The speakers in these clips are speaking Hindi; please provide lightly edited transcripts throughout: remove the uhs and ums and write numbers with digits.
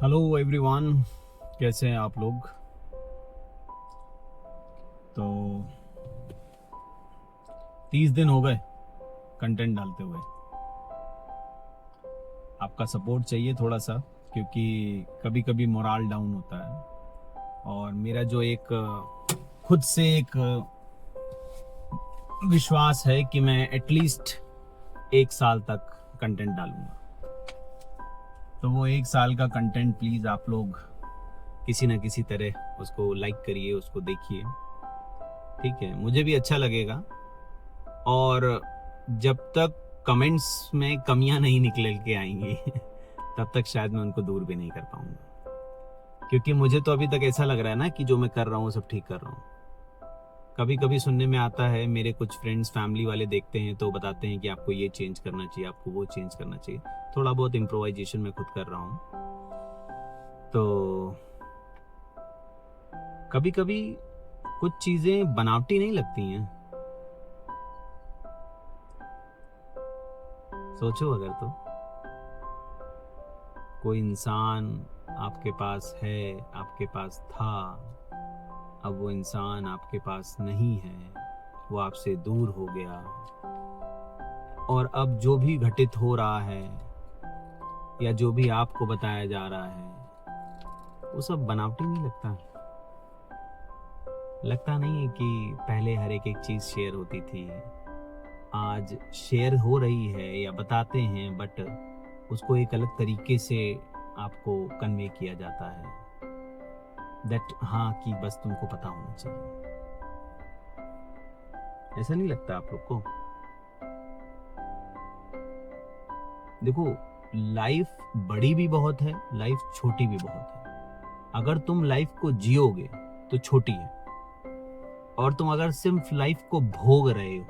हेलो एवरीवन, कैसे हैं आप लोग। तो 30 दिन हो गए कंटेंट डालते हुए। आपका सपोर्ट चाहिए थोड़ा सा, क्योंकि कभी कभी मोराल डाउन होता है। और मेरा जो एक खुद से एक विश्वास है कि मैं एटलीस्ट 1 साल तक कंटेंट डालूंगा। तो वो 1 साल का कंटेंट प्लीज़ आप लोग किसी ना किसी तरह उसको लाइक करिए, उसको देखिए, ठीक है। मुझे भी अच्छा लगेगा। और जब तक कमेंट्स में कमियां नहीं निकल के आएंगी तब तक शायद मैं उनको दूर भी नहीं कर पाऊंगा, क्योंकि मुझे तो अभी तक ऐसा लग रहा है ना कि जो मैं कर रहा हूँ सब ठीक कर रहा हूँ। कभी कभी सुनने में आता है, मेरे कुछ फ्रेंड्स फैमिली वाले देखते हैं तो बताते हैं कि आपको ये चेंज करना चाहिए, आपको वो चेंज करना चाहिए। थोड़ा बहुत इम्प्रोवाइजेशन मैं खुद कर रहा हूँ। तो कभी कभी कुछ चीजें बनावटी नहीं लगती हैं। सोचो, अगर तो कोई इंसान आपके पास है, आपके पास था, अब वो इंसान आपके पास नहीं है, वो आपसे दूर हो गया, और अब जो भी घटित हो रहा है या जो भी आपको बताया जा रहा है वो सब बनावटी नहीं लगता। लगता नहीं है कि पहले हर एक चीज शेयर होती थी, आज शेयर हो रही है या बताते हैं, बट उसको एक अलग तरीके से आपको कन्वे किया जाता है। दैट हाँ, कि बस तुमको पता होना चाहिए। ऐसा नहीं लगता आप लोग को? देखो, लाइफ बड़ी भी बहुत है, लाइफ छोटी भी बहुत है। अगर तुम लाइफ को जियोगे तो छोटी है, और तुम अगर सिर्फ लाइफ को भोग रहे हो,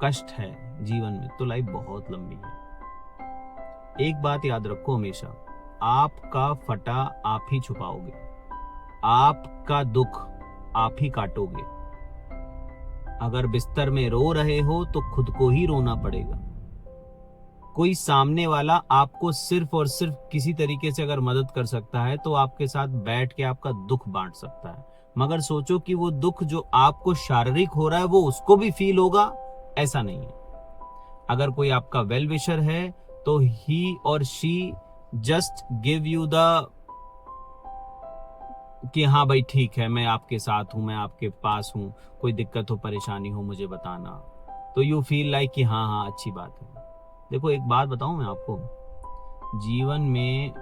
कष्ट है जीवन में, तो लाइफ बहुत लंबी है। एक बात याद रखो हमेशा, आपका फटा आप ही छुपाओगे, आपका दुख आप ही काटोगे। अगर बिस्तर में रो रहे हो तो खुद को ही रोना पड़ेगा। कोई सामने वाला आपको सिर्फ और सिर्फ किसी तरीके से अगर मदद कर सकता है तो आपके साथ बैठ के आपका दुख बांट सकता है, मगर सोचो कि वो दुख जो आपको शारीरिक हो रहा है वो उसको भी फील होगा, ऐसा नहीं है। अगर कोई आपका वेल विशर है तो ही और she just give you the कि हाँ भाई ठीक है, मैं आपके साथ हूं, मैं आपके पास हूं, कोई दिक्कत हो परेशानी हो मुझे बताना, तो यू फील लाइक कि हाँ हाँ अच्छी बात है। देखो, एक बात बताऊं मैं आपको, जीवन में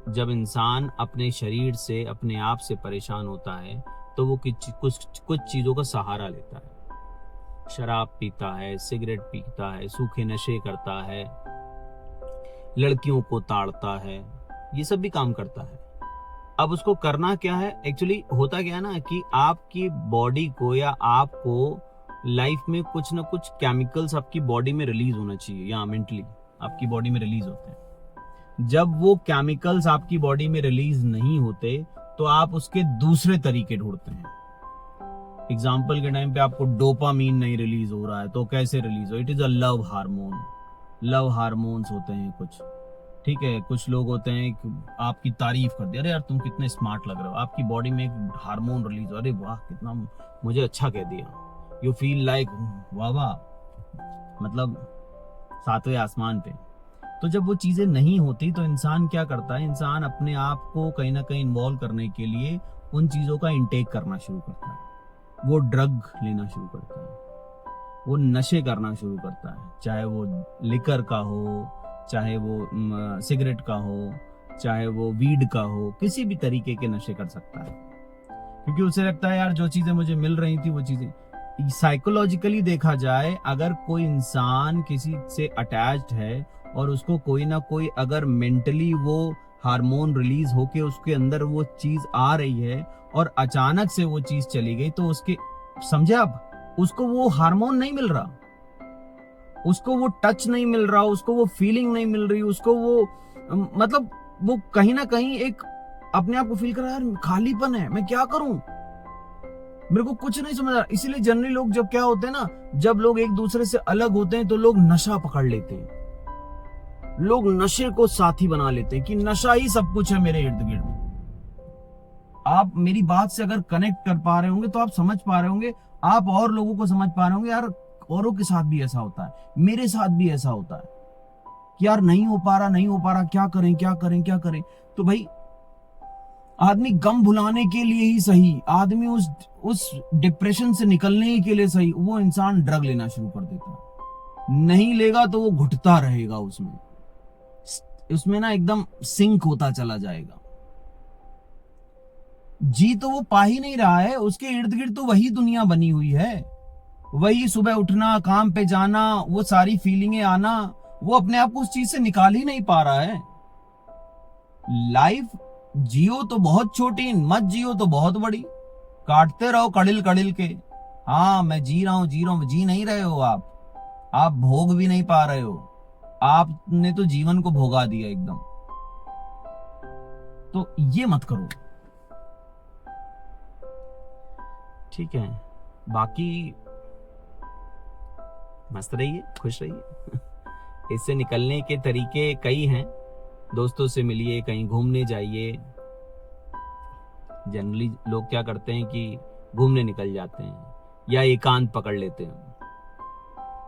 जब इंसान अपने शरीर से, अपने आप से परेशान होता है तो वो कुछ चीजों का सहारा लेता है। शराब पीता है, सिगरेट पीता है, सूखे नशे करता है, लड़कियों को ताड़ता है, ये सब भी काम करता है। अब उसको करना क्या है, एक्चुअली होता क्या है ना कि आपकी बॉडी को या आपको लाइफ में कुछ ना कुछ केमिकल्स आपकी बॉडी में रिलीज होना चाहिए, या मेंटली आपकी बॉडी में रिलीज होते हैं। जब वो केमिकल्स आपकी बॉडी में रिलीज नहीं होते तो आप उसके दूसरे तरीके ढूंढते हैं। एग्जाम्पल के टाइम पे आपको डोपामीन नहीं रिलीज हो रहा है तो कैसे रिलीज हो? It is a love hormone. Love hormones होते हैं कुछ, ठीक है। कुछ लोग होते हैं कि आपकी तारीफ कर दे, अरे यार तुम कितने स्मार्ट लग रहे हो, आपकी बॉडी में एक हार्मोन रिलीज हो, अरे वाह कितना मुझे अच्छा कह दिया, यू फील लाइक वाह वाह, मतलब 7वें आसमान पे। तो जब वो चीजें नहीं होती तो इंसान क्या करता है, इंसान अपने आप को कहीं ना कहीं इन्वॉल्व करने के लिए उन चीजों का इंटेक करना शुरू करता है। वो ड्रग लेना शुरू करता है, वो नशे करना शुरू करता है, चाहे वो लिकर का हो, चाहे वो सिगरेट का हो, चाहे वो वीड का हो, किसी भी तरीके के नशे कर सकता है। क्योंकि उसे लगता है यार जो चीजें मुझे मिल रही थी वो चीजें। साइकोलॉजिकली देखा जाए, अगर कोई इंसान किसी से अटैच्ड है और उसको कोई ना कोई अगर मेंटली वो हार्मोन रिलीज होके उसके अंदर वो चीज आ रही है और अचानक से वो चीज चली गई, तो उसके, समझे आप, उसको वो हार्मोन नहीं मिल रहा, उसको वो टच नहीं मिल रहा, उसको वो फीलिंग नहीं मिल रही, उसको वो मतलब वो कहीं ना कहीं एक अपने आप को फील कर रहा है, यार खालीपन है, मैं क्या करूं, मेरे को कुछ नहीं समझ आ रहा। इसीलिए जनरली लोग जब क्या होते हैं ना, जब लोग एक दूसरे से अलग होते हैं तो लोग नशा पकड़ लेते हैं, लोग नशे को साथी बना लेते हैं कि नशा ही सब कुछ है मेरे इर्द गिर्द। आप मेरी बात से अगर कनेक्ट कर पा रहे होंगे तो आप समझ पा रहे होंगे, आप और लोगों को समझ पा रहे होंगे, यार औरों के साथ भी ऐसा होता है, मेरे साथ भी ऐसा होता है कि यार नहीं हो पा रहा, क्या करें क्या करें क्या करें। तो भाई आदमी गम भुलाने के लिए ही सही, आदमी उस डिप्रेशन से निकलने के लिए सही, वो इंसान ड्रग लेना शुरू कर देता है। नहीं लेगा तो वो घुटता रहेगा, उसमें ना एकदम सिंक होता चला जाएगा। जी तो वो पा ही नहीं रहा है, उसके इर्द गिर्द तो वही दुनिया बनी हुई है, वही सुबह उठना, काम पे जाना, वो सारी फीलिंगें आना, वो अपने आप को उस चीज से निकाल ही नहीं पा रहा है। लाइफ जियो तो बहुत छोटी, मत जियो तो बहुत बड़ी, काटते रहो कड़िल कड़िल के। हाँ मैं जी रहा हूं, जी नहीं रहे हो आप भोग भी नहीं पा रहे हो, आपने तो जीवन को भोगा दिया एकदम। तो ये मत करो, ठीक है। बाकी मस्त रहिए, खुश रहिए। इससे निकलने के तरीके कई हैं। दोस्तों से मिलिए, कहीं घूमने जाइए। जनरली लोग क्या करते हैं कि घूमने निकल जाते हैं या एकांत पकड़ लेते हैं।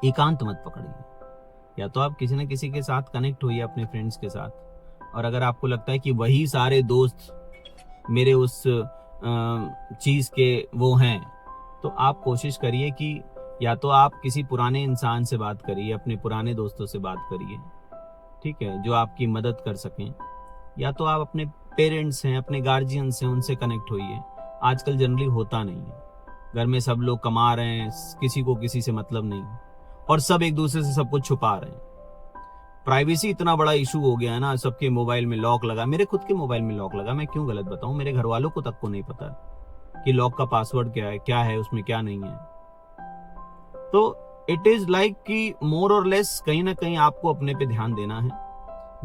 एकांत मत पकड़िए, या तो आप किसी न किसी के साथ कनेक्ट होइए, अपने फ्रेंड्स के साथ। और अगर आपको लगता है कि वही सारे दोस्त मेरे उस चीज के वो हैं, तो आप कोशिश करिए कि या तो आप किसी पुराने इंसान से बात करिए, अपने पुराने दोस्तों से बात करिए, ठीक है, जो आपकी मदद कर सकें। या तो आप अपने पेरेंट्स हैं, अपने गार्जियंस हैं, उनसे कनेक्ट होइए। आजकल जनरली होता नहीं है, घर में सब लोग कमा रहे हैं, किसी को किसी से मतलब नहीं, और सब एक दूसरे से सब कुछ छुपा रहे हैं। प्राइवेसी इतना बड़ा इशू हो गया है ना, सबके मोबाइल में लॉक लगा, मेरे खुद के मोबाइल में लॉक लगा, मैं क्यों गलत बताऊं, मेरे घर वालों को तक को नहीं पता कि लॉक का पासवर्ड क्या है उसमें क्या नहीं है। तो इट इज लाइक कि मोर और लेस कहीं ना कहीं आपको अपने पे ध्यान देना है।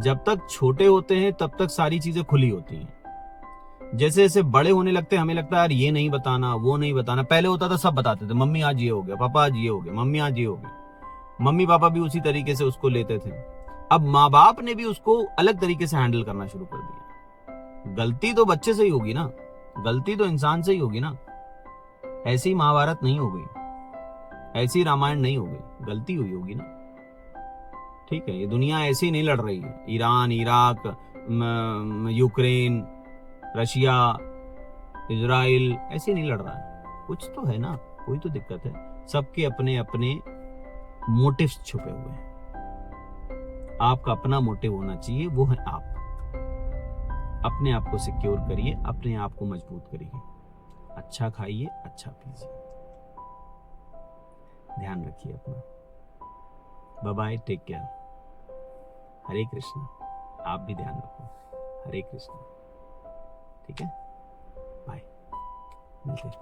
जब तक छोटे होते हैं तब तक सारी चीजें खुली होती हैं। जैसे जैसे बड़े होने लगते हैं, हमें लगता है यार ये नहीं बताना, वो नहीं बताना। पहले होता था सब बताते थे, मम्मी आज ये हो गया, पापा आज ये हो गया, मम्मी आज ये हो गया। मम्मी पापा भी उसी तरीके से उसको लेते थे। अब माँ बाप ने भी उसको अलग तरीके से हैंडल करना शुरू कर दिया। गलती तो बच्चे से ही होगी ना, गलती तो इंसान से ही होगी ना। ऐसी महाभारत नहीं हो गई, ऐसी रामायण नहीं हो गई, गलती हुई होगी ना, ठीक है। ये दुनिया ऐसी नहीं लड़ रही है, Iran, Iraq, Ukraine, Russia, Israel ऐसे नहीं लड़ रहा है। कुछ तो है ना, कोई तो दिक्कत है। सबके अपने अपने मोटिव्स छुपे हुए हैं। आपका अपना मोटिव होना चाहिए, वो है आप। अपने आप को सिक्योर करिए, अपने आप को मजबूत करिए। अच्छा खाइए, अच्छा पीजिए, ध्यान रखिए अपना। Bye bye, take care. Hare Krishna. आप भी ध्यान रखो। हरे कृष्णा, ठीक है, बाय, मिलते हैं।